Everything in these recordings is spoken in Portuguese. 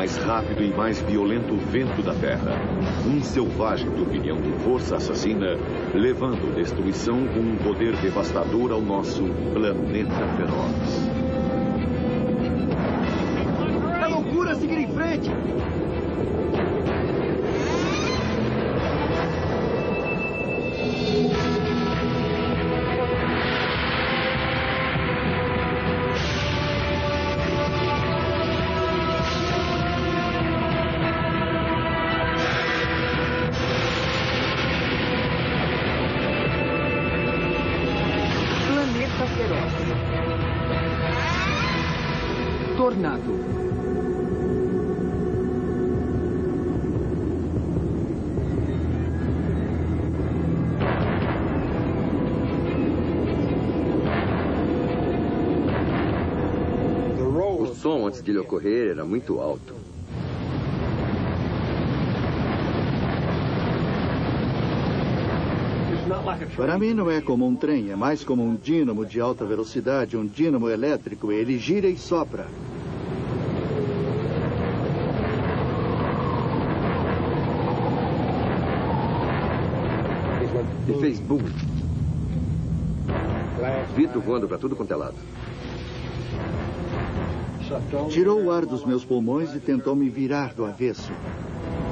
mais rápido e mais violento vento da Terra. Um selvagem turbilhão de força assassina, levando destruição com um poder devastador ao nosso planeta feroz. É loucura seguir em frente! Tornado. O som antes de ele ocorrer era muito alto. Para mim não é como um trem, é mais como um dínamo de alta velocidade, um dínamo elétrico. Ele gira e sopra. E fez boom. Vidro voando para tudo quanto é lado. Tirou o ar dos meus pulmões e tentou me virar do avesso.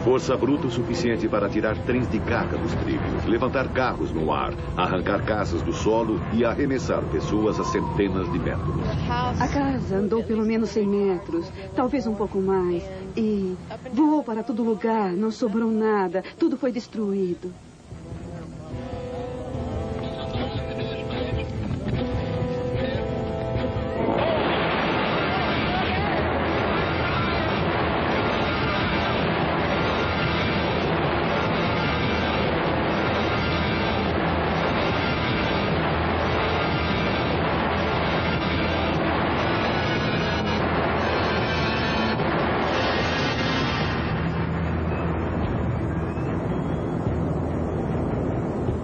Força bruta o suficiente para tirar trens de carga dos trilhos, levantar carros no ar, arrancar casas do solo e arremessar pessoas a centenas de metros. A casa andou pelo menos 100 metros, talvez um pouco mais, e voou para todo lugar, não sobrou nada, tudo foi destruído.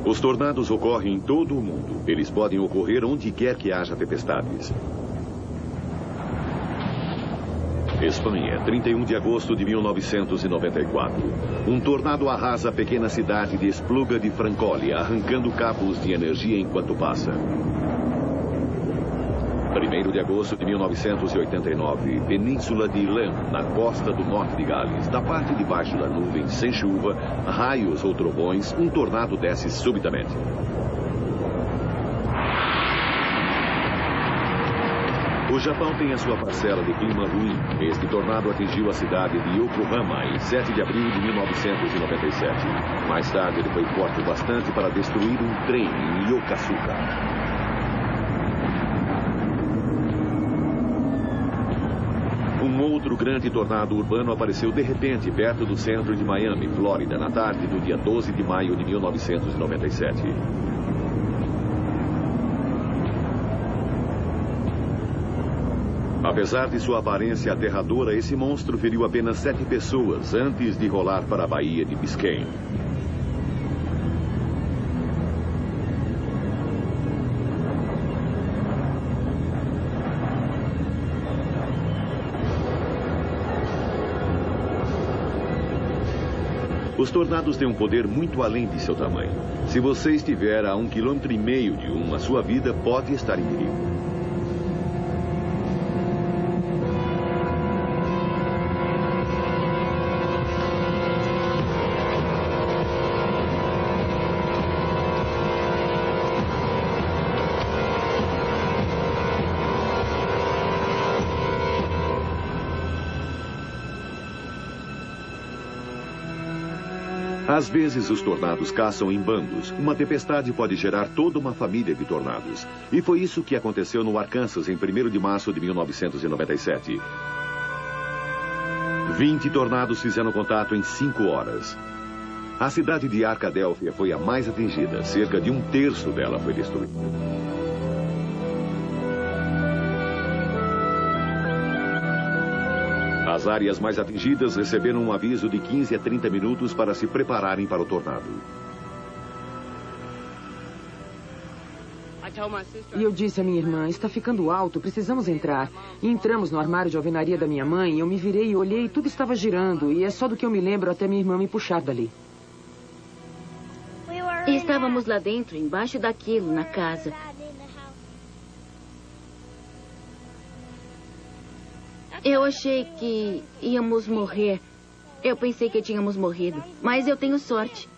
Os tornados ocorrem em todo o mundo. Eles podem ocorrer onde quer que haja tempestades. Espanha, 31 de agosto de 1994. Um tornado arrasa a pequena cidade de Espluga de Francolha, arrancando cabos de energia enquanto passa. 1º de agosto de 1989, Península de Ilan, na costa do norte de Gales. Da parte de baixo da nuvem, sem chuva, raios ou trovões, um tornado desce subitamente. O Japão tem a sua parcela de clima ruim. Este tornado atingiu a cidade de Yokohama em 7 de abril de 1997. Mais tarde, ele foi forte o bastante para destruir um trem em Yokosuka. Um outro grande tornado urbano apareceu de repente perto do centro de Miami, Flórida, na tarde do dia 12 de maio de 1997. Apesar de sua aparência aterradora, esse monstro feriu apenas 7 pessoas antes de rolar para a Baía de Biscayne. Os tornados têm um poder muito além de seu tamanho. Se você estiver a 1,5 km de um, a sua vida pode estar em perigo. Às vezes, os tornados caçam em bandos. Uma tempestade pode gerar toda uma família de tornados. E foi isso que aconteceu no Arkansas em 1º de março de 1997. 20 tornados fizeram contato em 5 horas. A cidade de Arcadélfia foi a mais atingida. Cerca de 1/3 dela foi destruída. As áreas mais atingidas receberam um aviso de 15 a 30 minutos para se prepararem para o tornado. E eu disse à minha irmã, está ficando alto, precisamos entrar. E entramos no armário de alvenaria da minha mãe, eu me virei e olhei e tudo estava girando. E é só do que eu me lembro até minha irmã me puxar dali. E estávamos lá dentro, embaixo daquilo, na casa. Eu achei que íamos morrer. Eu pensei que tínhamos morrido. Mas eu tenho sorte.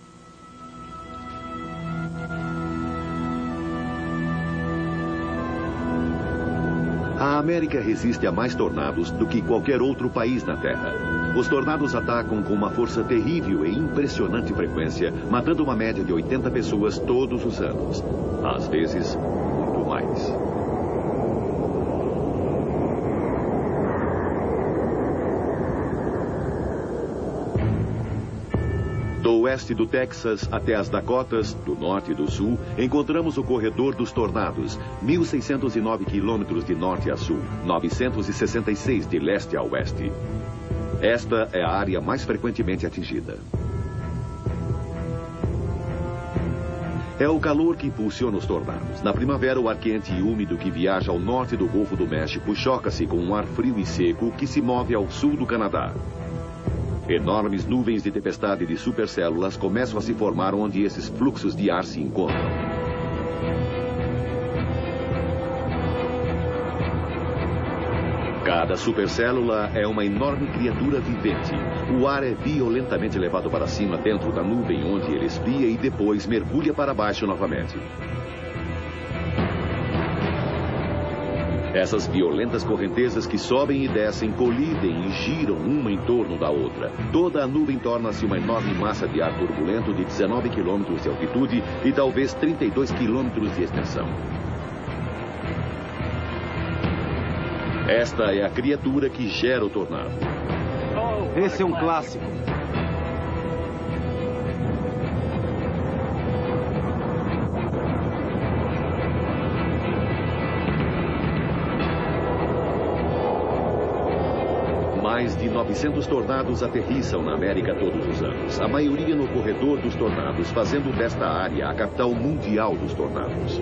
A América resiste a mais tornados do que qualquer outro país na Terra. Os tornados atacam com uma força terrível e impressionante frequência, matando uma média de 80 pessoas todos os anos. Às vezes, muito mais. Do oeste do Texas até as Dakotas, do norte e do sul, encontramos o corredor dos tornados, 1.609 quilômetros de norte a sul, 966 de leste a oeste. Esta é a área mais frequentemente atingida. É o calor que impulsiona os tornados. Na primavera, o ar quente e úmido que viaja ao norte do Golfo do México choca-se com um ar frio e seco que se move ao sul do Canadá. Enormes nuvens de tempestade de supercélulas começam a se formar onde esses fluxos de ar se encontram. Cada supercélula é uma enorme criatura vivente. O ar é violentamente levado para cima dentro da nuvem, onde ele esfria e depois mergulha para baixo novamente. Essas violentas correntezas que sobem e descem, colidem e giram uma em torno da outra. Toda a nuvem torna-se uma enorme massa de ar turbulento de 19 quilômetros de altitude e talvez 32 quilômetros de extensão. Esta é a criatura que gera o tornado. Esse é um clássico. Mais de 900 tornados aterrissam na América todos os anos. A maioria no corredor dos tornados, fazendo desta área a capital mundial dos tornados.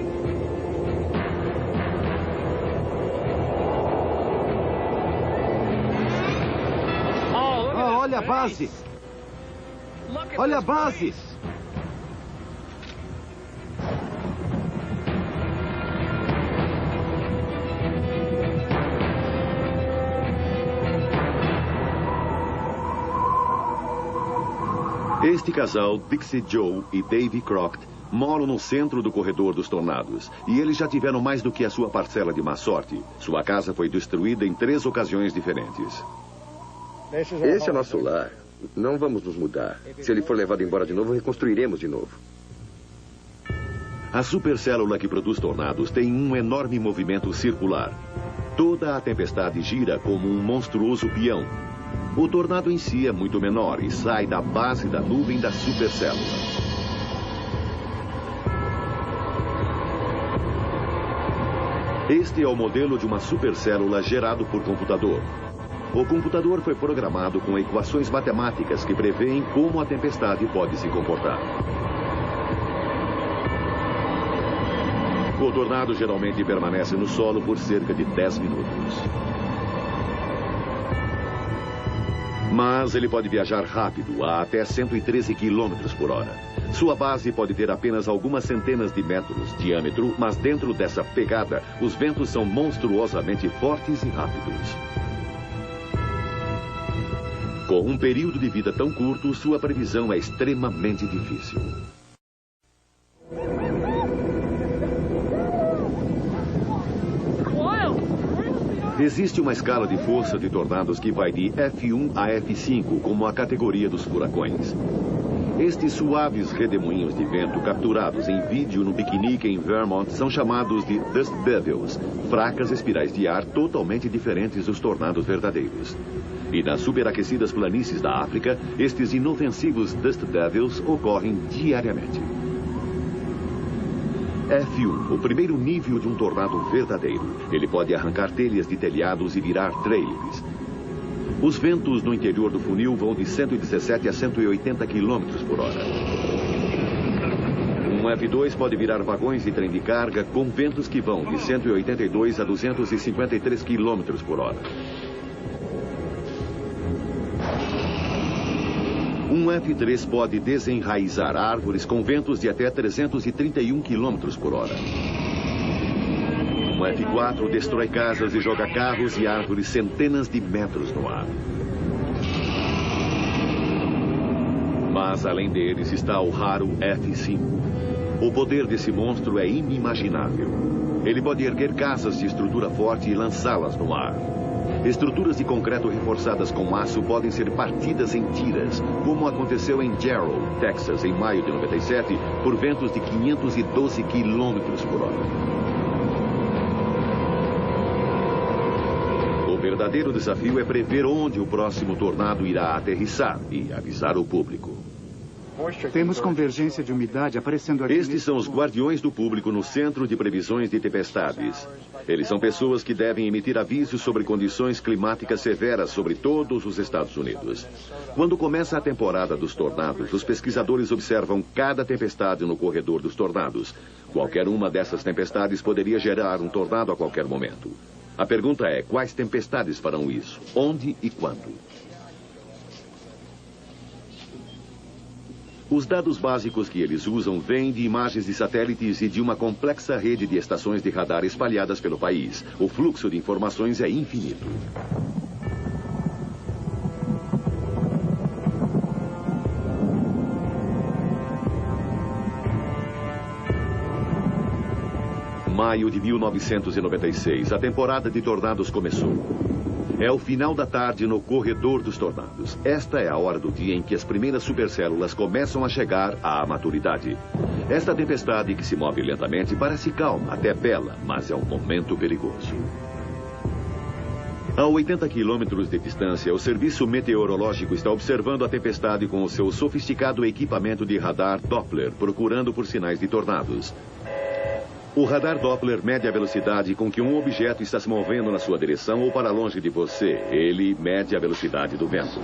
Olha a base! Olha a base! Este casal, Dixie Joe e Davy Crockett, moram no centro do corredor dos tornados. E eles já tiveram mais do que a sua parcela de má sorte. Sua casa foi destruída em 3 ocasiões diferentes. Esse é nosso lar. Não vamos nos mudar. Se ele for levado embora de novo, reconstruiremos de novo. A supercélula que produz tornados tem um enorme movimento circular. Toda a tempestade gira como um monstruoso peão. O tornado em si é muito menor e sai da base da nuvem da supercélula. Este é o modelo de uma supercélula gerado por computador. O computador foi programado com equações matemáticas que prevêem como a tempestade pode se comportar. O tornado geralmente permanece no solo por cerca de 10 minutos. Mas ele pode viajar rápido, a até 113 km por hora. Sua base pode ter apenas algumas centenas de metros de diâmetro, mas dentro dessa pegada, os ventos são monstruosamente fortes e rápidos. Com um período de vida tão curto, sua previsão é extremamente difícil. Existe uma escala de força de tornados que vai de F1 a F5, como a categoria dos furacões. Estes suaves redemoinhos de vento capturados em vídeo no piquenique em Vermont são chamados de Dust Devils, fracas espirais de ar totalmente diferentes dos tornados verdadeiros. E nas superaquecidas planícies da África, estes inofensivos Dust Devils ocorrem diariamente. F1, o primeiro nível de um tornado verdadeiro. Ele pode arrancar telhas de telhados e virar trailers. Os ventos no interior do funil vão de 117 a 180 km por hora. Um F2 pode virar vagões de trem de carga com ventos que vão de 182 a 253 km por hora. Um F3 pode desenraizar árvores com ventos de até 331 km por hora. Um F4 destrói casas e joga carros e árvores centenas de metros no ar. Mas, além deles, está o raro F5. O poder desse monstro é inimaginável. Ele pode erguer casas de estrutura forte e lançá-las no ar. Estruturas de concreto reforçadas com aço podem ser partidas em tiras, como aconteceu em Jarrow, Texas, em maio de 97, por ventos de 512 km por hora. O verdadeiro desafio é prever onde o próximo tornado irá aterrissar e avisar o público. Temos convergência de umidade aparecendo aqui. Estes são os guardiões do público no Centro de Previsões de Tempestades. Eles são pessoas que devem emitir avisos sobre condições climáticas severas sobre todos os Estados Unidos. Quando começa a temporada dos tornados, os pesquisadores observam cada tempestade no corredor dos tornados. Qualquer uma dessas tempestades poderia gerar um tornado a qualquer momento. A pergunta é, quais tempestades farão isso? Onde e quando? Os dados básicos que eles usam vêm de imagens de satélites e de uma complexa rede de estações de radar espalhadas pelo país. O fluxo de informações é infinito. Maio de 1996, a temporada de tornados começou. É o final da tarde no corredor dos tornados. Esta é a hora do dia em que as primeiras supercélulas começam a chegar à maturidade. Esta tempestade, que se move lentamente, parece calma, até bela, mas é um momento perigoso. A 80 quilômetros de distância, o Serviço Meteorológico está observando a tempestade com o seu sofisticado equipamento de radar Doppler, procurando por sinais de tornados. O radar Doppler mede a velocidade com que um objeto está se movendo na sua direção ou para longe de você. Ele mede a velocidade do vento.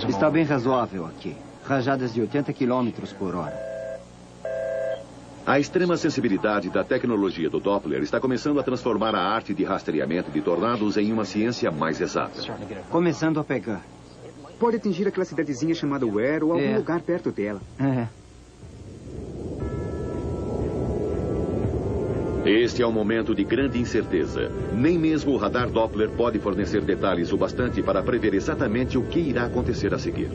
Está bem razoável aqui. Rajadas de 80 km por hora. A extrema sensibilidade da tecnologia do Doppler está começando a transformar a arte de rastreamento de tornados em uma ciência mais exata. Começando a pegar. Pode atingir aquela cidadezinha chamada Ware ou algum lugar perto dela. Este é um momento de grande incerteza. Nem mesmo o radar Doppler pode fornecer detalhes o bastante para prever exatamente o que irá acontecer a seguir.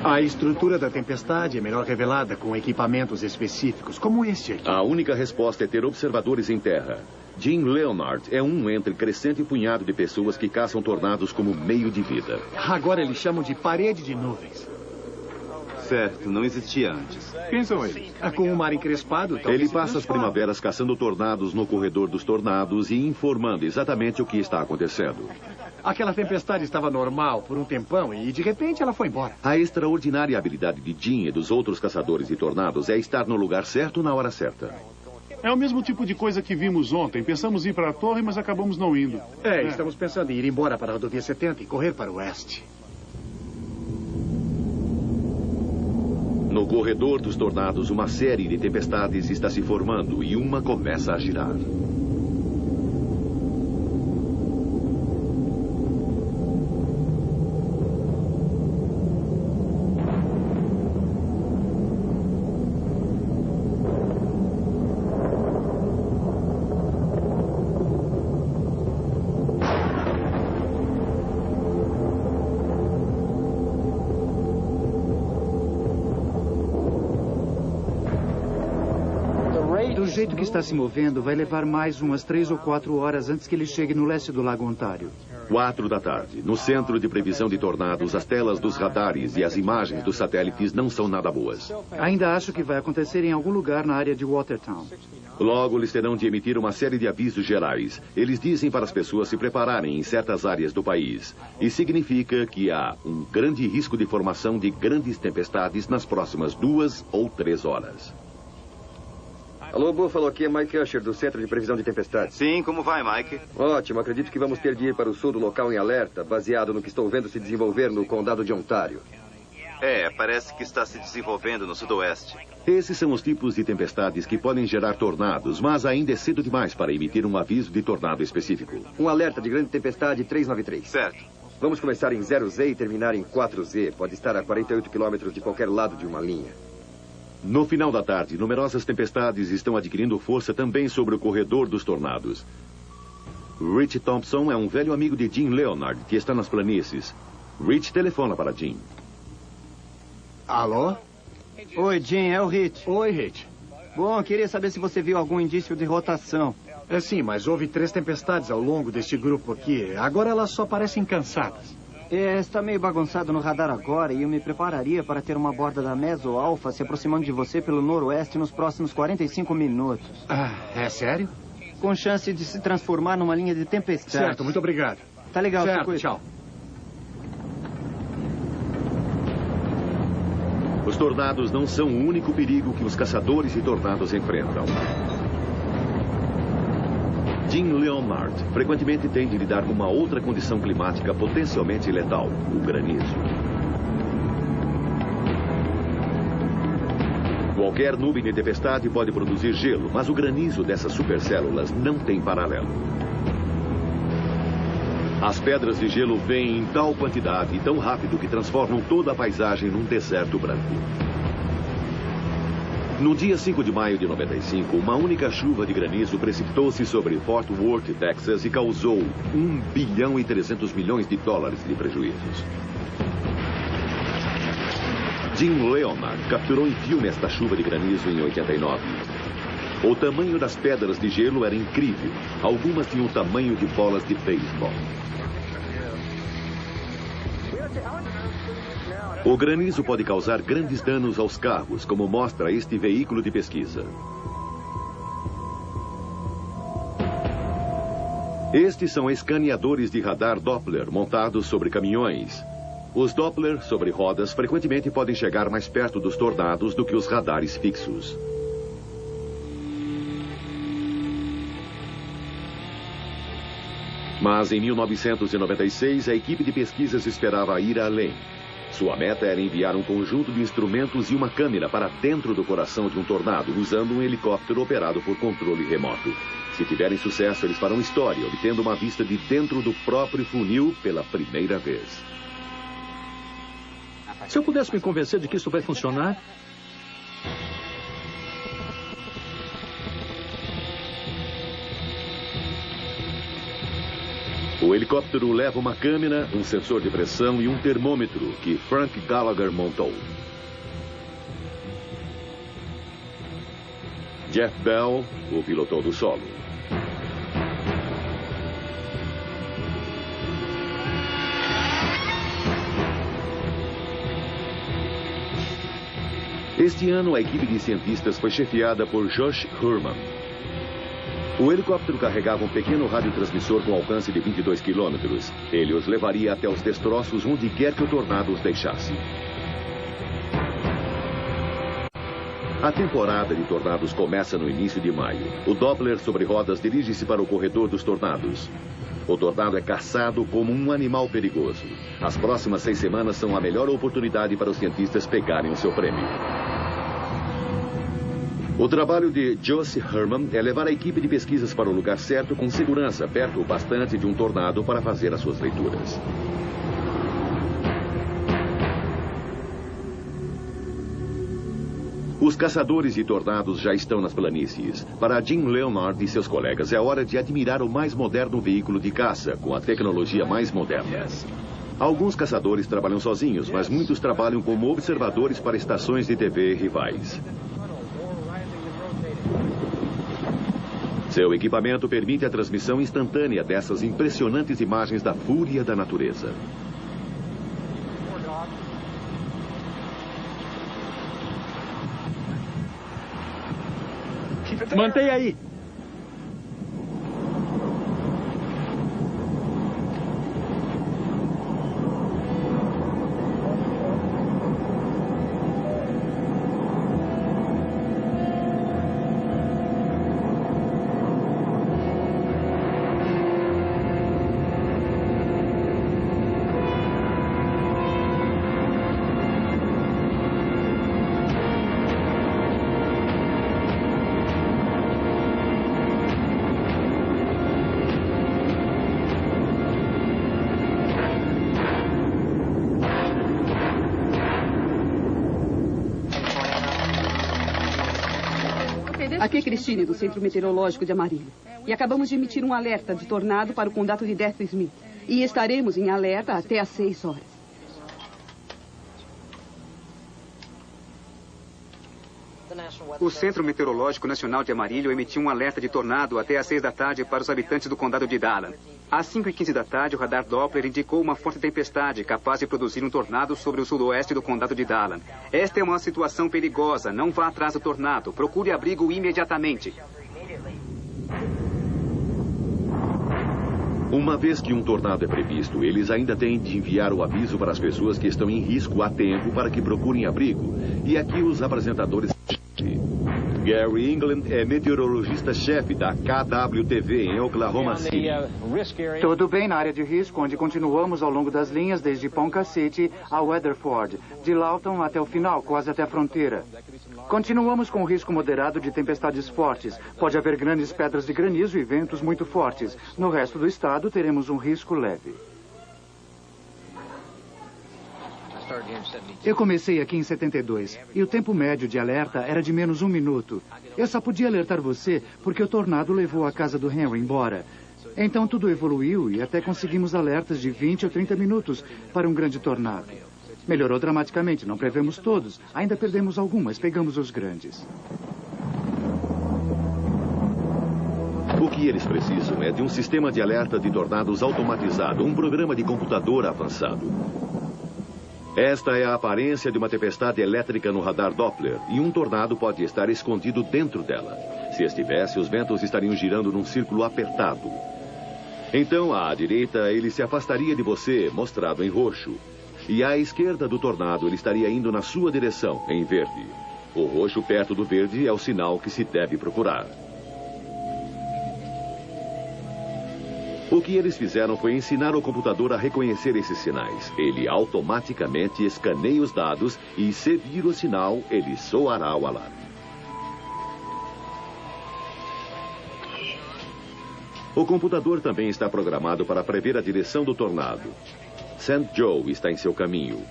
A estrutura da tempestade é melhor revelada com equipamentos específicos, como este aqui. A única resposta é ter observadores em terra. Jim Leonard é um entre crescente punhado de pessoas que caçam tornados como meio de vida. Agora eles chamam de parede de nuvens. Certo, não existia antes. Quem são eles? Com o mar encrespado, talvez. Ele passa as primaveras caçando tornados no corredor dos tornados e informando exatamente o que está acontecendo. Aquela tempestade estava normal por um tempão e, de repente, ela foi embora. A extraordinária habilidade de Jim e dos outros caçadores de tornados é estar no lugar certo na hora certa. É o mesmo tipo de coisa que vimos ontem. Pensamos em ir para a torre, mas acabamos não indo. Estamos pensando em ir embora para a rodovia 70 e correr para o oeste. No corredor dos tornados, uma série de tempestades está se formando e uma começa a girar. Do jeito que está se movendo, vai levar mais umas 3 ou 4 horas antes que ele chegue no leste do Lago Ontário. 4 da tarde. No Centro de Previsão de Tornados, as telas dos radares e as imagens dos satélites não são nada boas. Ainda acho que vai acontecer em algum lugar na área de Watertown. Logo, eles terão de emitir uma série de avisos gerais. Eles dizem para as pessoas se prepararem em certas áreas do país. E significa que há um grande risco de formação de grandes tempestades nas próximas 2 ou 3 horas. Alô, Buffalo, aqui é Mike Usher, do Centro de Previsão de Tempestades. Sim, como vai, Mike? Ótimo, acredito que vamos ter de ir para o sul do local em alerta, baseado no que estou vendo se desenvolver no condado de Ontário. Parece que está se desenvolvendo no sudoeste. Esses são os tipos de tempestades que podem gerar tornados, mas ainda é cedo demais para emitir um aviso de tornado específico. Um alerta de grande tempestade 393. Certo. Vamos começar em 0Z e terminar em 4Z. Pode estar a 48 quilômetros de qualquer lado de uma linha. No final da tarde, numerosas tempestades estão adquirindo força também sobre o corredor dos tornados. Rich Thompson é um velho amigo de Jim Leonard, que está nas planícies. Rich telefona para Jim. Alô? Oi, Jim, é o Rich. Oi, Rich. Bom, queria saber se você viu algum indício de rotação. Sim, mas houve 3 tempestades ao longo deste grupo aqui. Agora elas só parecem cansadas. Está meio bagunçado no radar agora e eu me prepararia para ter uma borda da Meso Alpha se aproximando de você pelo noroeste nos próximos 45 minutos. É sério? Com chance de se transformar numa linha de tempestade. Certo, muito obrigado. Tá legal, certo, tchau. Os tornados não são o único perigo que os caçadores de tornados enfrentam. Jim Leonard frequentemente tem de lidar com uma outra condição climática potencialmente letal, o granizo. Qualquer nuvem de tempestade pode produzir gelo, mas o granizo dessas supercélulas não tem paralelo. As pedras de gelo vêm em tal quantidade e tão rápido que transformam toda a paisagem num deserto branco. No dia 5 de maio de 95, uma única chuva de granizo precipitou-se sobre Fort Worth, Texas, e causou $1 bilhão e 300 milhões de prejuízos. Jim Leonard capturou em filme esta chuva de granizo em 89. O tamanho das pedras de gelo era incrível. Algumas tinham o tamanho de bolas de beisebol. O granizo pode causar grandes danos aos carros, como mostra este veículo de pesquisa. Estes são escaneadores de radar Doppler montados sobre caminhões. Os Doppler sobre rodas frequentemente podem chegar mais perto dos tornados do que os radares fixos. Mas em 1996, a equipe de pesquisas esperava ir além. Sua meta era enviar um conjunto de instrumentos e uma câmera para dentro do coração de um tornado, usando um helicóptero operado por controle remoto. Se tiverem sucesso, eles farão história, obtendo uma vista de dentro do próprio funil pela primeira vez. Se eu pudesse me convencer de que isso vai funcionar... O helicóptero leva uma câmera, um sensor de pressão e um termômetro que Frank Gallagher montou. Jeff Bell o pilotou do solo. Este ano, a equipe de cientistas foi chefiada por Josh Herman. O helicóptero carregava um pequeno radiotransmissor com alcance de 22 quilômetros. Ele os levaria até os destroços onde quer que o tornado os deixasse. A temporada de tornados começa no início de maio. O Doppler sobre rodas dirige-se para o corredor dos tornados. O tornado é caçado como um animal perigoso. As próximas 6 semanas são a melhor oportunidade para os cientistas pegarem o seu prêmio. O trabalho de Josh Herman é levar a equipe de pesquisas para o lugar certo com segurança, perto o bastante de um tornado para fazer as suas leituras. Os caçadores de tornados já estão nas planícies. Para Jim Leonard e seus colegas, é hora de admirar o mais moderno veículo de caça, com a tecnologia mais moderna. Alguns caçadores trabalham sozinhos, mas muitos trabalham como observadores para estações de TV rivais. Seu equipamento permite a transmissão instantânea dessas impressionantes imagens da fúria da natureza. Mantenha aí. Aqui é Christine, do Centro Meteorológico de Amarillo. E acabamos de emitir um alerta de tornado para o condado de Death Smith. E estaremos em alerta até às 6 horas. O Centro Meteorológico Nacional de Amarillo emitiu um alerta de tornado até às 6 da tarde para os habitantes do condado de Dallas. Às 5h15 da tarde, o radar Doppler indicou uma forte tempestade capaz de produzir um tornado sobre o sudoeste do condado de Dallas. Esta é uma situação perigosa. Não vá atrás do tornado. Procure abrigo imediatamente. Uma vez que um tornado é previsto, eles ainda têm de enviar o aviso para as pessoas que estão em risco a tempo para que procurem abrigo. E aqui os apresentadores... Gary England é meteorologista-chefe da KWTV em Oklahoma City. Tudo bem na área de risco, onde continuamos ao longo das linhas desde Ponca City a Weatherford, de Lawton até o final, quase até a fronteira. Continuamos com risco moderado de tempestades fortes. Pode haver grandes pedras de granizo e ventos muito fortes. No resto do estado, teremos um risco leve. Eu comecei aqui em 72 e o tempo médio de alerta era de menos 1 minuto. Eu só podia alertar você porque o tornado levou a casa do Henry embora. Então tudo evoluiu e até conseguimos alertas de 20 ou 30 minutos para um grande tornado. Melhorou dramaticamente, não prevemos todos. Ainda perdemos algumas, pegamos os grandes. O que eles precisam é de um sistema de alerta de tornados automatizado, um programa de computador avançado. Esta é a aparência de uma tempestade elétrica no radar Doppler, e um tornado pode estar escondido dentro dela. Se estivesse, os ventos estariam girando num círculo apertado. Então, à direita, ele se afastaria de você, mostrado em roxo. E à esquerda do tornado, ele estaria indo na sua direção, em verde. O roxo perto do verde é o sinal que se deve procurar. O que eles fizeram foi ensinar o computador a reconhecer esses sinais. Ele automaticamente escaneia os dados e, se vir o sinal, ele soará o alarme. O computador também está programado para prever a direção do tornado. St. Joe está em seu caminho.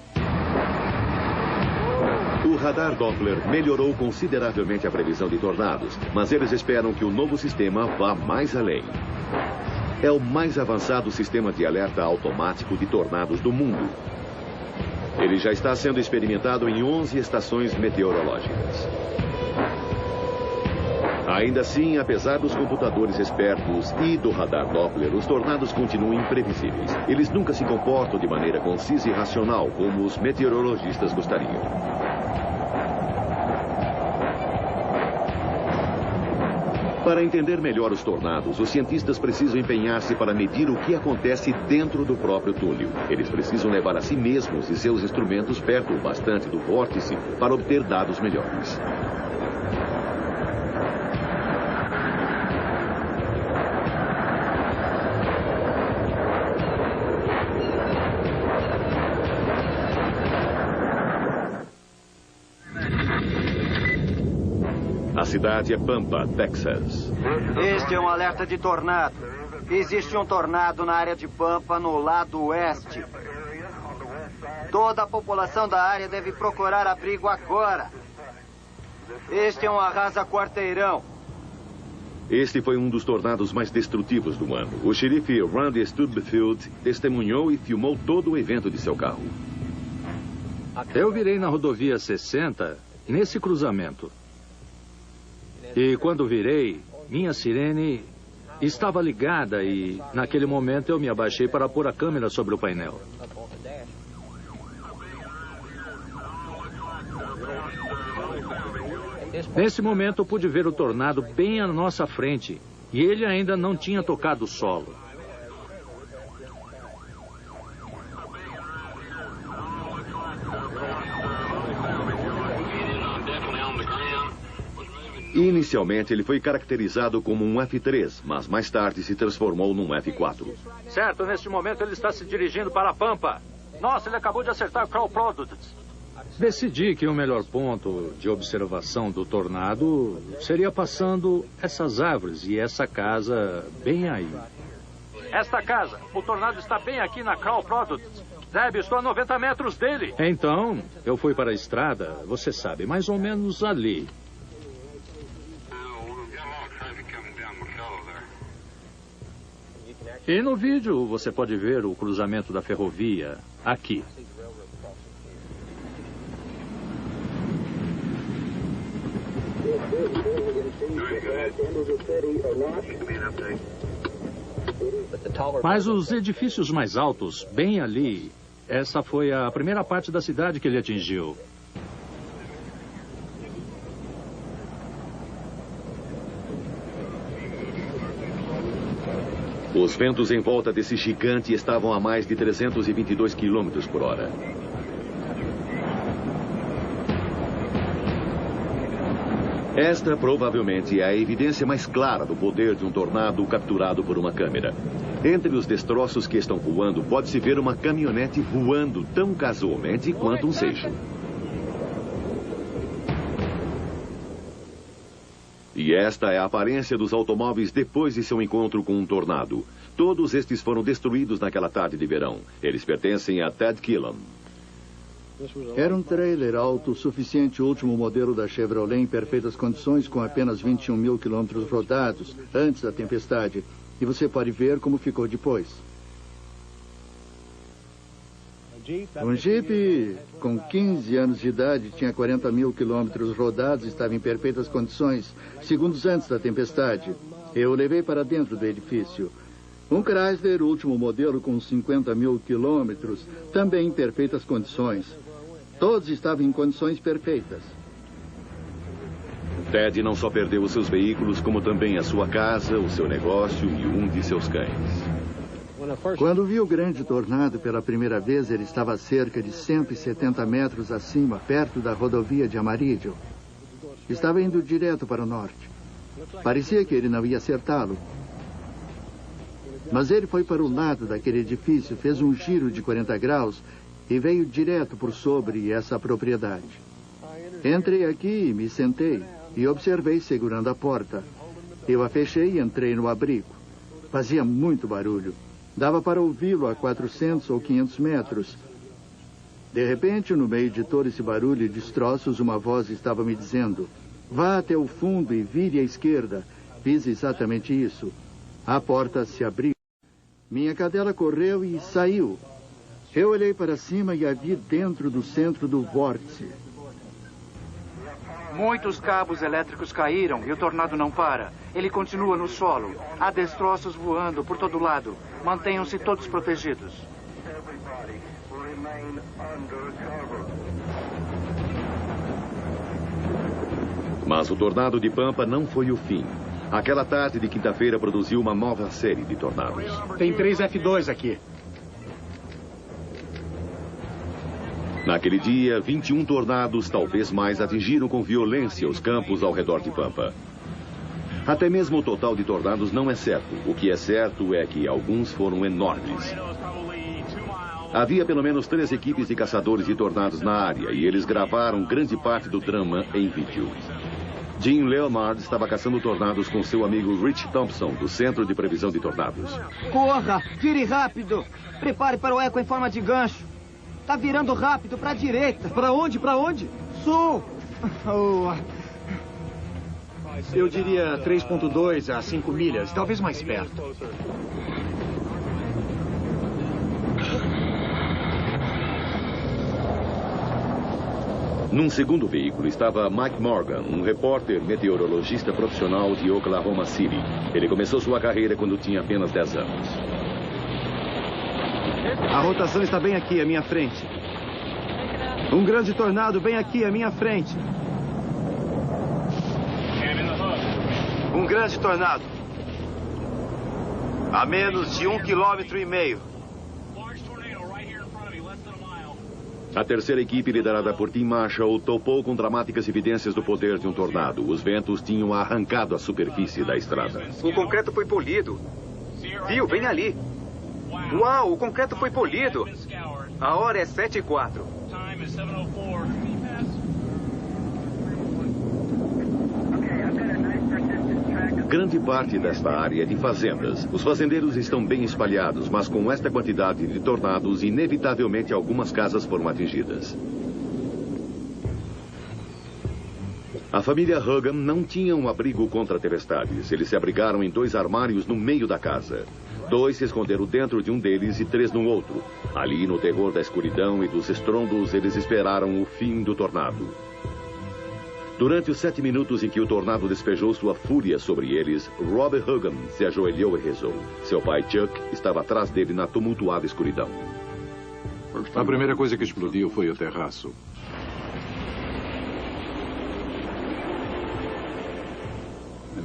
O radar Doppler melhorou consideravelmente a previsão de tornados, mas eles esperam que o novo sistema vá mais além. É o mais avançado sistema de alerta automático de tornados do mundo. Ele já está sendo experimentado em 11 estações meteorológicas. Ainda assim, apesar dos computadores espertos e do radar Doppler, os tornados continuam imprevisíveis. Eles nunca se comportam de maneira concisa e racional, como os meteorologistas gostariam. Para entender melhor os tornados, os cientistas precisam empenhar-se para medir o que acontece dentro do próprio túnel. Eles precisam levar a si mesmos e seus instrumentos perto o bastante do vórtice para obter dados melhores. A cidade é Pampa, Texas. Este é um alerta de tornado. Existe um tornado na área de Pampa, no lado oeste. Toda a população da área deve procurar abrigo agora. Este é um arrasa-quarteirão. Este foi um dos tornados mais destrutivos do ano. O xerife Randy Stubblefield testemunhou e filmou todo o evento de seu carro. Eu virei na rodovia 60, nesse cruzamento. E quando virei, minha sirene estava ligada e, naquele momento, eu me abaixei para pôr a câmera sobre o painel. Nesse momento, eu pude ver o tornado bem à nossa frente e ele ainda não tinha tocado o solo. Inicialmente, ele foi caracterizado como um F3, mas mais tarde se transformou num F4. Certo, neste momento ele está se dirigindo para a Pampa. Nossa, ele acabou de acertar o Crow Products. Decidi que o melhor ponto de observação do tornado seria passando essas árvores e essa casa bem aí. Esta casa, o tornado está bem aqui na Crow Products. Deb, estou a 90 metros dele. Então, eu fui para a estrada, você sabe, mais ou menos ali. E no vídeo você pode ver o cruzamento da ferrovia aqui. Mas os edifícios mais altos, bem ali, essa foi a primeira parte da cidade que ele atingiu. Os ventos em volta desse gigante estavam a mais de 322 quilômetros por hora. Esta provavelmente é a evidência mais clara do poder de um tornado capturado por uma câmera. Entre os destroços que estão voando, pode-se ver uma caminhonete voando tão casualmente quanto um seixo. E esta é a aparência dos automóveis depois de seu encontro com um tornado. Todos estes foram destruídos naquela tarde de verão. Eles pertencem a Ted Killam. Era um trailer alto o suficiente, último modelo da Chevrolet, em perfeitas condições, com apenas 21 mil quilômetros rodados antes da tempestade. E você pode ver como ficou depois. Um Jeep com 15 anos de idade, tinha 40 mil quilômetros rodados, estava em perfeitas condições, segundos antes da tempestade. Eu o levei para dentro do edifício. Um Chrysler, último modelo, com 50 mil quilômetros, também em perfeitas condições. Todos estavam em condições perfeitas. Ted não só perdeu os seus veículos, como também a sua casa, o seu negócio e um de seus cães. Quando vi o grande tornado pela primeira vez, ele estava a cerca de 170 metros acima, perto da rodovia de Amarillo. Estava indo direto para o norte. Parecia que ele não ia acertá-lo. Mas ele foi para o lado daquele edifício, fez um giro de 40 graus e veio direto por sobre essa propriedade. Entrei aqui e me sentei e observei segurando a porta. Eu a fechei e entrei no abrigo. Fazia muito barulho. Dava para ouvi-lo a 400 ou 500 metros. De repente, no meio de todo esse barulho e destroços, uma voz estava me dizendo: vá até o fundo e vire à esquerda. Fiz exatamente isso. A porta se abriu. Minha cadela correu e saiu. Eu olhei para cima e a vi dentro do centro do vórtice. Muitos cabos elétricos caíram e o tornado não para. Ele continua no solo. Há destroços voando por todo lado. Mantenham-se todos protegidos. Mas o tornado de Pampa não foi o fim. Aquela tarde de quinta-feira produziu uma nova série de tornados. Tem 3 F2 aqui. Naquele dia, 21 tornados, talvez mais, atingiram com violência os campos ao redor de Pampa. Até mesmo o total de tornados não é certo. O que é certo é que alguns foram enormes. Havia pelo menos 3 equipes de caçadores de tornados na área e eles gravaram grande parte do drama em vídeo. Jim Leomard estava caçando tornados com seu amigo Rich Thompson, do Centro de Previsão de Tornados. Corra! Vire rápido! Prepare para o eco em forma de gancho. Tá virando rápido para a direita. Para onde? Para onde? Sul! Oh. Eu diria 3.2 a 5 milhas, talvez mais perto. Num segundo veículo estava Mike Morgan, um repórter meteorologista profissional de Oklahoma City. Ele começou sua carreira quando tinha apenas 10 anos. A rotação está bem aqui à minha frente. Um grande tornado bem aqui à minha frente. Um grande tornado. A menos de 1,5 km. A terceira equipe, liderada por Tim Marshall, topou com dramáticas evidências do poder de um tornado. Os ventos tinham arrancado a superfície da estrada. O concreto foi polido. Viu? Bem ali. Uau, o concreto foi polido. A hora é 7:04. Grande parte desta área é de fazendas. Os fazendeiros estão bem espalhados, mas com esta quantidade de tornados, inevitavelmente algumas casas foram atingidas. A família Hogan não tinha um abrigo contra tempestades. Eles se abrigaram em 2 armários no meio da casa. 2 se esconderam dentro de um deles e 3 no outro. Ali, no terror da escuridão e dos estrondos, eles esperaram o fim do tornado. Durante os 7 minutos em que o tornado despejou sua fúria sobre eles, Robert Hogan se ajoelhou e rezou. Seu pai, Chuck, estava atrás dele na tumultuada escuridão. A primeira coisa que explodiu foi o terraço.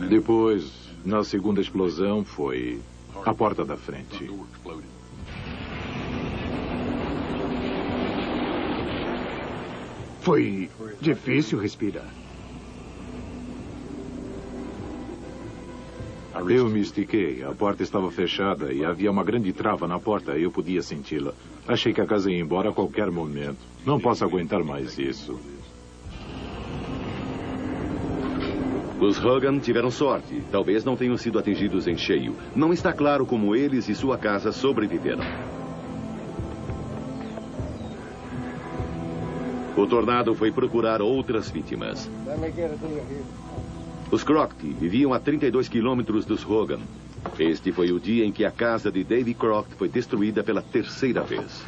Depois, na segunda explosão, foi a porta da frente. Foi difícil respirar. Eu me estiquei. A porta estava fechada e havia uma grande trava na porta. Eu podia senti-la. Achei que a casa ia embora a qualquer momento. Não posso aguentar mais isso. Os Hogan tiveram sorte. Talvez não tenham sido atingidos em cheio. Não está claro como eles e sua casa sobreviveram. O tornado foi procurar outras vítimas. Os Crockett viviam a 32 quilômetros dos Hogan. Este foi o dia em que a casa de Davy Crockett foi destruída pela 3ª vez.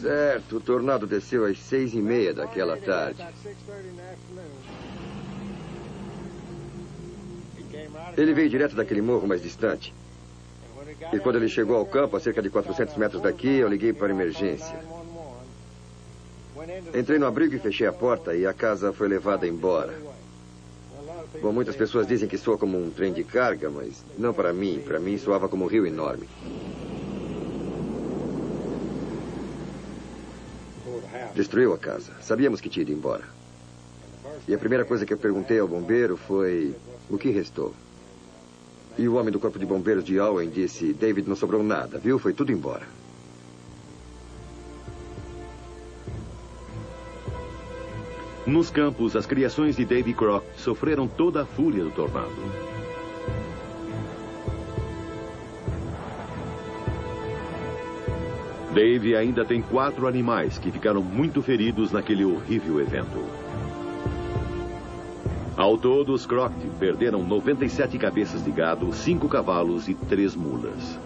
Certo, o tornado desceu às 6h30 daquela tarde. Ele veio direto daquele morro mais distante. E quando ele chegou ao campo, a cerca de 400 metros daqui, eu liguei para emergência. Entrei no abrigo e fechei a porta e a casa foi levada embora. Bom, muitas pessoas dizem que soa como um trem de carga, mas não para mim. Para mim, soava como um rio enorme. Destruiu a casa. Sabíamos que tinha ido embora. E a primeira coisa que eu perguntei ao bombeiro foi o que restou. E o homem do corpo de bombeiros de Owen disse: David, não sobrou nada, viu? Foi tudo embora. Nos campos, as criações de Davy Crockett sofreram toda a fúria do tornado. Davy ainda tem 4 animais que ficaram muito feridos naquele horrível evento. Ao todo, os Crockett perderam 97 cabeças de gado, 5 cavalos e 3 mulas.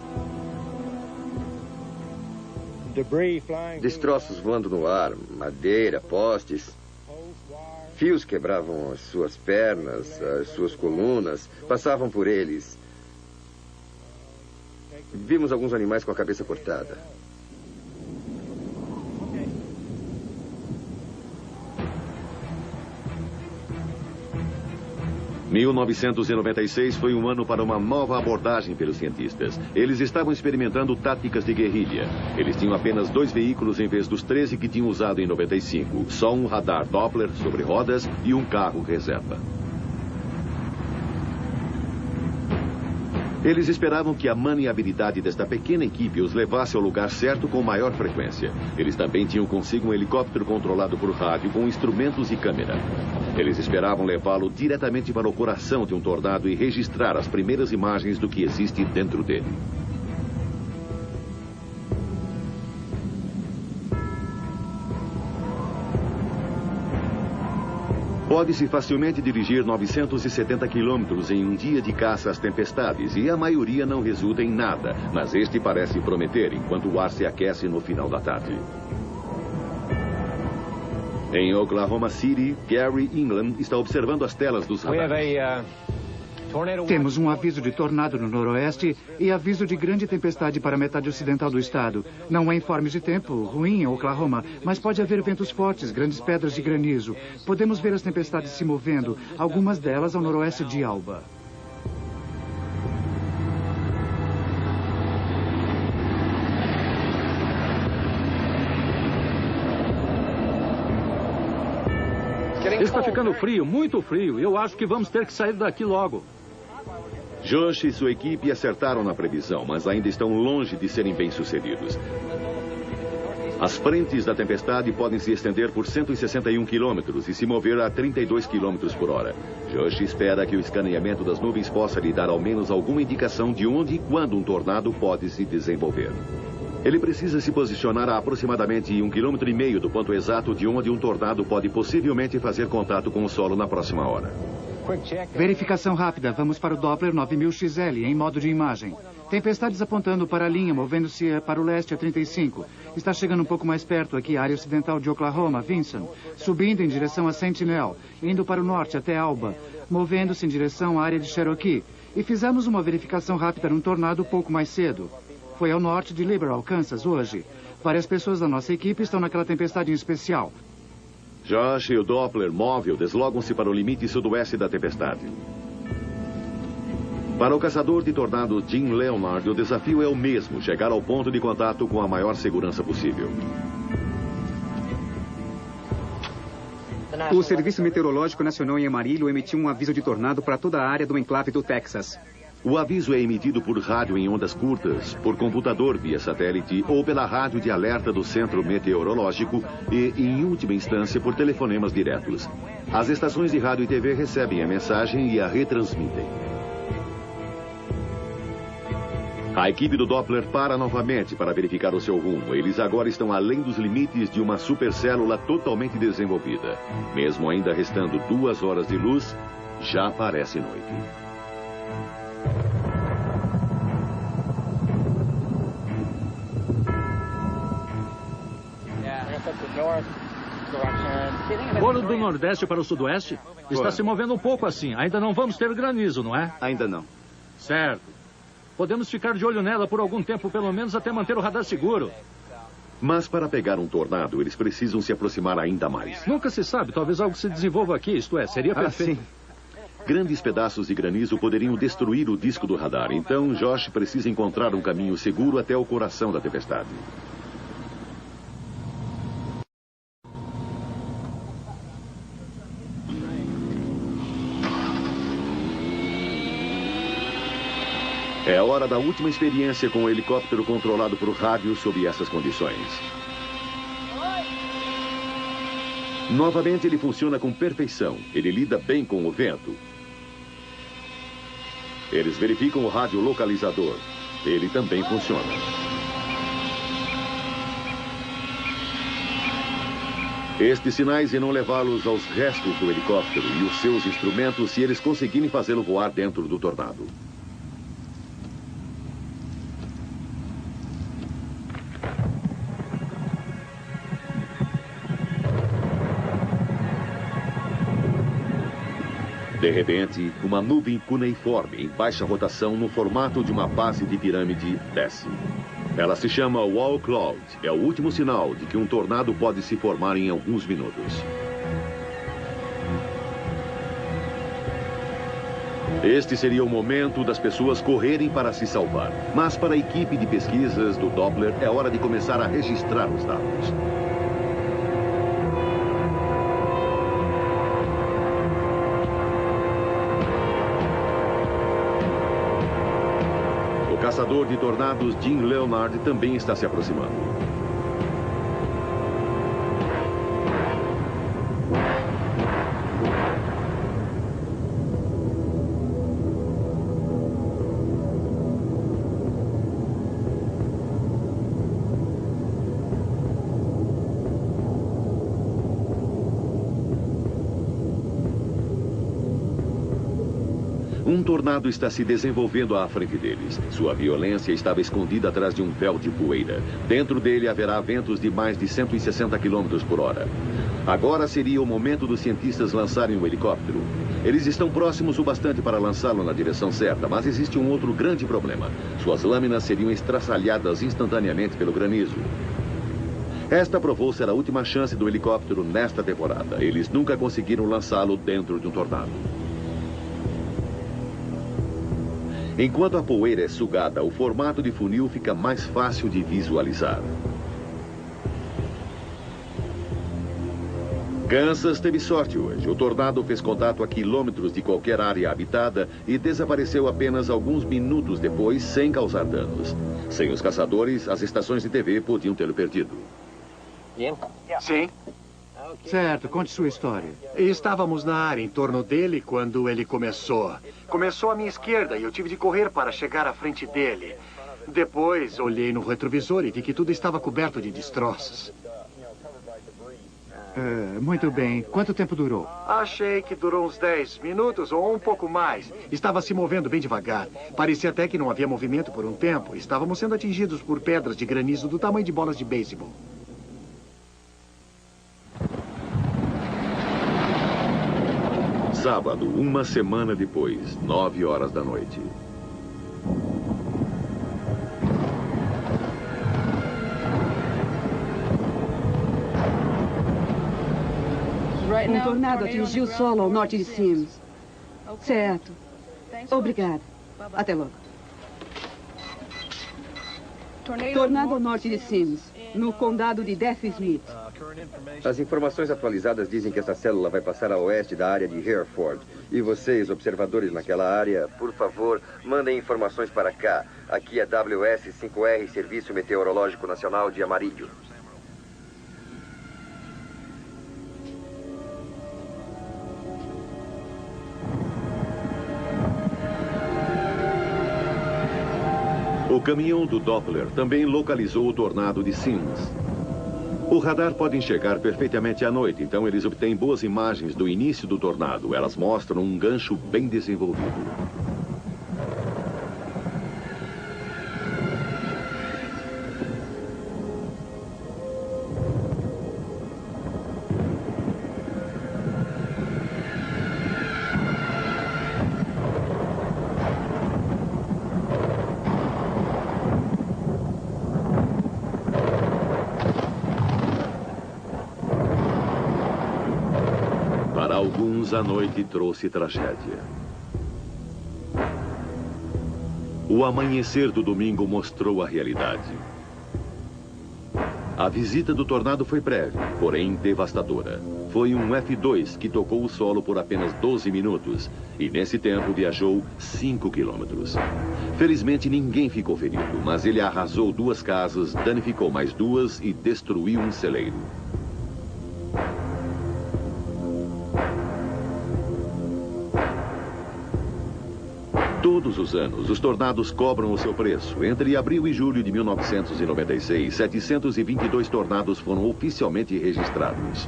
Destroços voando no ar, madeira, postes. Fios quebravam as suas pernas, as suas colunas, passavam por eles. Vimos alguns animais com a cabeça cortada. Em 1996 foi um ano para uma nova abordagem pelos cientistas. Eles estavam experimentando táticas de guerrilha. Eles tinham apenas 2 veículos em vez dos 13 que tinham usado em 95. Só um radar Doppler sobre rodas e um carro reserva. Eles esperavam que a maniabilidade desta pequena equipe os levasse ao lugar certo com maior frequência. Eles também tinham consigo um helicóptero controlado por rádio com instrumentos e câmera. Eles esperavam levá-lo diretamente para o coração de um tornado e registrar as primeiras imagens do que existe dentro dele. Pode-se facilmente dirigir 970 quilômetros em um dia de caça às tempestades e a maioria não resulta em nada, mas este parece prometer enquanto o ar se aquece no final da tarde. Em Oklahoma City, Gary England está observando as telas dos radares. Temos um aviso de tornado no noroeste e aviso de grande tempestade para a metade ocidental do estado. Não há informes de tempo ruim em Oklahoma, mas pode haver ventos fortes, grandes pedras de granizo. Podemos ver as tempestades se movendo, algumas delas ao noroeste de Alba. Está ficando frio, muito frio. Eu acho que vamos ter que sair daqui logo. Josh e sua equipe acertaram na previsão, mas ainda estão longe de serem bem-sucedidos. As frentes da tempestade podem se estender por 161 quilômetros e se mover a 32 quilômetros por hora. Josh espera que o escaneamento das nuvens possa lhe dar ao menos alguma indicação de onde e quando um tornado pode se desenvolver. Ele precisa se posicionar a aproximadamente 1,5 km do ponto exato de onde um tornado pode possivelmente fazer contato com o solo na próxima hora. Verificação rápida. Vamos para o Doppler 9000 XL, em modo de imagem. Tempestades apontando para a linha, movendo-se para o leste a 35. Está chegando um pouco mais perto aqui, área ocidental de Oklahoma, Vinson. Subindo em direção a Sentinel, indo para o norte até Alba, movendo-se em direção à área de Cherokee. E fizemos uma verificação rápida num tornado pouco mais cedo. Foi ao norte de Liberal, Kansas, hoje. Várias pessoas da nossa equipe estão naquela tempestade em especial. Josh e o Doppler móvel deslogam-se para o limite sudoeste da tempestade. Para o caçador de tornados Jim Leonard, o desafio é o mesmo, chegar ao ponto de contato com a maior segurança possível. O Serviço Meteorológico Nacional em Amarillo emitiu um aviso de tornado para toda a área do enclave do Texas. O aviso é emitido por rádio em ondas curtas, por computador via satélite ou pela rádio de alerta do Centro Meteorológico e, em última instância, por telefonemas diretos. As estações de rádio e TV recebem a mensagem e a retransmitem. A equipe do Doppler para novamente para verificar o seu rumo. Eles agora estão além dos limites de uma supercélula totalmente desenvolvida. Mesmo ainda restando 2 horas de luz, já parece noite. Fora do nordeste para o sudoeste? Está se movendo um pouco assim. Ainda não vamos ter granizo, não é? Ainda não. Certo. Podemos ficar de olho nela por algum tempo, pelo menos até manter o radar seguro. Mas para pegar um tornado, eles precisam se aproximar ainda mais. Nunca se sabe. Talvez algo se desenvolva aqui, isto é, seria perfeito. Sim. Grandes pedaços de granizo poderiam destruir o disco do radar. Então, Josh precisa encontrar um caminho seguro até o coração da tempestade. É a hora da última experiência com o helicóptero controlado por rádio sob essas condições. Novamente ele funciona com perfeição. Ele lida bem com o vento. Eles verificam o rádio localizador. Ele também funciona. Estes sinais irão levá-los aos restos do helicóptero e os seus instrumentos se eles conseguirem fazê-lo voar dentro do tornado. De repente, uma nuvem cuneiforme em baixa rotação no formato de uma base de pirâmide desce. Ela se chama Wall Cloud. É o último sinal de que um tornado pode se formar em alguns minutos. Este seria o momento das pessoas correrem para se salvar. Mas para a equipe de pesquisas do Doppler, é hora de começar a registrar os dados. O caçador de tornados Jim Leonard também está se aproximando. Um tornado está se desenvolvendo à frente deles. Sua violência estava escondida atrás de um véu de poeira. Dentro dele haverá ventos de mais de 160 km por hora. Agora seria o momento dos cientistas lançarem o helicóptero. Eles estão próximos o bastante para lançá-lo na direção certa, mas existe um outro grande problema. Suas lâminas seriam estraçalhadas instantaneamente pelo granizo. Esta provou ser a última chance do helicóptero nesta temporada. Eles nunca conseguiram lançá-lo dentro de um tornado. Enquanto a poeira é sugada, o formato de funil fica mais fácil de visualizar. Kansas teve sorte hoje. O tornado fez contato a quilômetros de qualquer área habitada e desapareceu apenas alguns minutos depois, sem causar danos. Sem os caçadores, as estações de TV podiam tê-lo perdido. Sim. Certo, conte sua história. Estávamos na área em torno dele quando ele começou. Começou à minha esquerda e eu tive de correr para chegar à frente dele. Depois, olhei no retrovisor e vi que tudo estava coberto de destroços. Muito bem. Quanto tempo durou? Achei que durou uns 10 minutos ou um pouco mais. Estava se movendo bem devagar. Parecia até que não havia movimento por um tempo. Estávamos sendo atingidos por pedras de granizo do tamanho de bolas de beisebol. Sábado, uma semana depois, 9 horas da noite. Um tornado atingiu o solo ao norte de Sims. Certo. Obrigada. Até logo. Tornado ao norte de Sims, no condado de Death Smith. As informações atualizadas dizem que essa célula vai passar a oeste da área de Hereford. E vocês, observadores naquela área, por favor, mandem informações para cá. Aqui é WS-5R, Serviço Meteorológico Nacional de Amarillo. O caminhão do Doppler também localizou o tornado de Sims. O radar pode enxergar perfeitamente à noite, então eles obtêm boas imagens do início do tornado. Elas mostram um gancho bem desenvolvido. A noite trouxe tragédia. O amanhecer do domingo mostrou a realidade. A visita do tornado foi breve, porém devastadora. Foi um F2 que tocou o solo por apenas 12 minutos e, nesse tempo, viajou 5 quilômetros. Felizmente, ninguém ficou ferido, mas ele arrasou 2 casas, danificou mais 2 e destruiu um celeiro. Todos os anos, os tornados cobram o seu preço. Entre abril e julho de 1996, 722 tornados foram oficialmente registrados.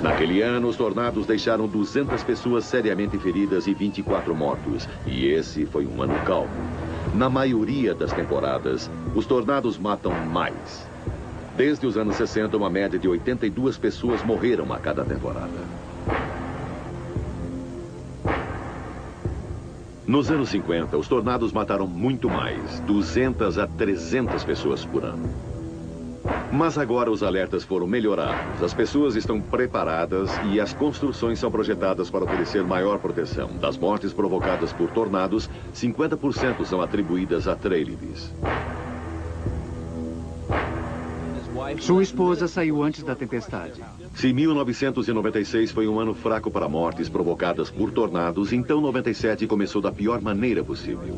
Naquele ano, os tornados deixaram 200 pessoas seriamente feridas e 24 mortos. E esse foi um ano calmo. Na maioria das temporadas, os tornados matam mais. Desde os anos 60, uma média de 82 pessoas morreram a cada temporada. Nos anos 50, os tornados mataram muito mais, 200 a 300 pessoas por ano. Mas agora os alertas foram melhorados, as pessoas estão preparadas e as construções são projetadas para oferecer maior proteção. Das mortes provocadas por tornados, 50% são atribuídas a trailers. Sua esposa saiu antes da tempestade. Se 1996 foi um ano fraco para mortes provocadas por tornados, então 97 começou da pior maneira possível.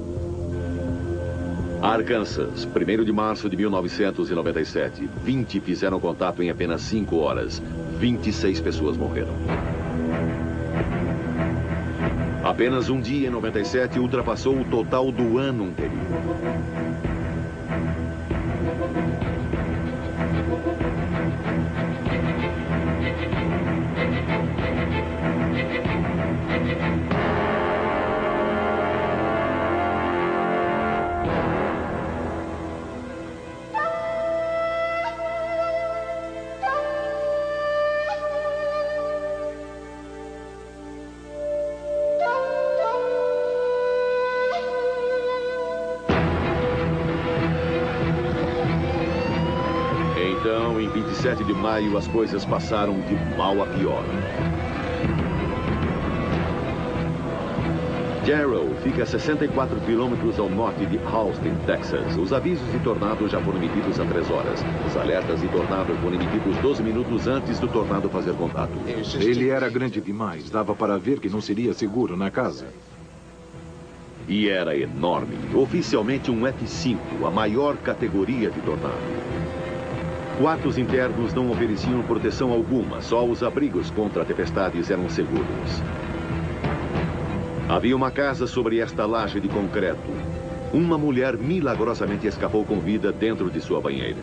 Arkansas, 1º de março de 1997, 20 fizeram contato em apenas 5 horas. 26 pessoas morreram. Apenas um dia em 97 ultrapassou o total do ano anterior. Então, em 27 de maio, as coisas passaram de mal a pior. Jarrow fica a 64 quilômetros ao norte de Austin, Texas. Os avisos de tornado já foram emitidos há 3 horas. Os alertas de tornado foram emitidos 12 minutos antes do tornado fazer contato. Ele era grande demais. Dava para ver que não seria seguro na casa. E era enorme. Oficialmente um F5, a maior categoria de tornado. Quartos internos não ofereciam proteção alguma. Só os abrigos contra tempestades eram seguros. Havia uma casa sobre esta laje de concreto. Uma mulher milagrosamente escapou com vida dentro de sua banheira.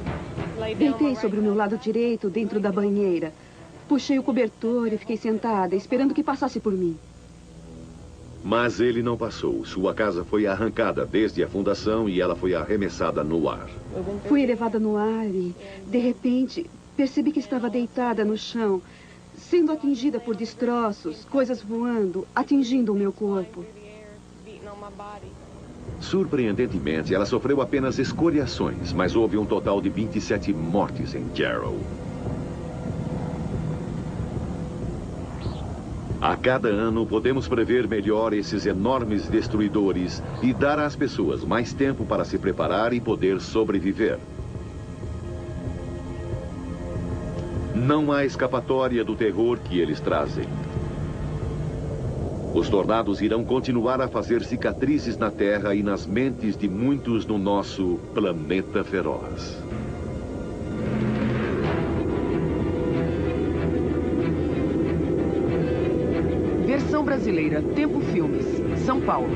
Deitei sobre o meu lado direito, dentro da banheira. Puxei o cobertor e fiquei sentada, esperando que passasse por mim. Mas ele não passou. Sua casa foi arrancada desde a fundação e ela foi arremessada no ar. Fui elevada no ar e, de repente, percebi que estava deitada no chão, sendo atingida por destroços, coisas voando, atingindo o meu corpo. Surpreendentemente, ela sofreu apenas escoriações, mas houve um total de 27 mortes em Jarrow. A cada ano, podemos prever melhor esses enormes destruidores e dar às pessoas mais tempo para se preparar e poder sobreviver. Não há escapatória do terror que eles trazem. Os tornados irão continuar a fazer cicatrizes na Terra e nas mentes de muitos no nosso planeta feroz. Versão brasileira, Tempo Filmes, São Paulo.